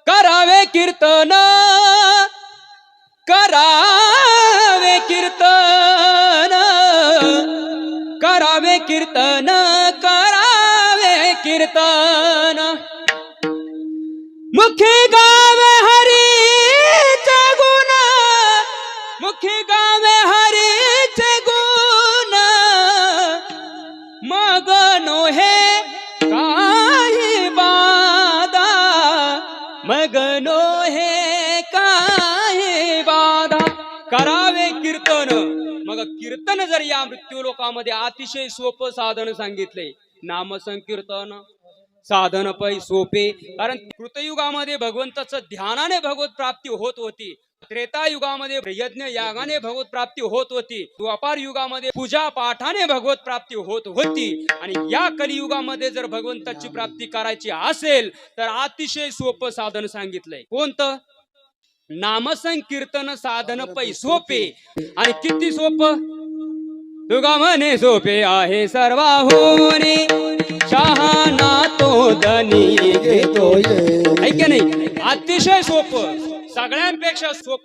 करावे कीर्तन, करावे कीर्तन, करावे कीर्तन, करावे कीर्तन. मुखी गावे हरीचे गुण, मुखी गावे हरीचे गुण, मग नोहे काही बाधा, मग नोहे काही बाधा. करावे कीर्तन. मग कीर्तन जर या मृत्यू लोकामध्ये अतिशय सोपं साधन सांगितले. नामसंकीर्तन साधन पै सोपे. कारण कृतयुगामध्ये भगवंताचं ध्यानाने भगवत प्राप्ती होत होती. त्रेतायुगामध्ये यज्ञ यागाने भगवत प्राप्ती होत होती. द्वापार युगामध्ये पूजा पाठाने भगवत प्राप्ती होत होती. आणि या कलियुगामध्ये जर भगवंताची प्राप्ती करायची असेल तर अतिशय सोपं साधन सांगितलंय. कोणतं? नामसंकीर्तन साधन पै सोपे. आणि किती सोपं? तुगा म्हणे सोपे आहे सर्वाहुनी, शहाणा तो धनी घेतो. ऐक नाही, अतिशय सोपं, सगळ्यांपेक्षा सोपं.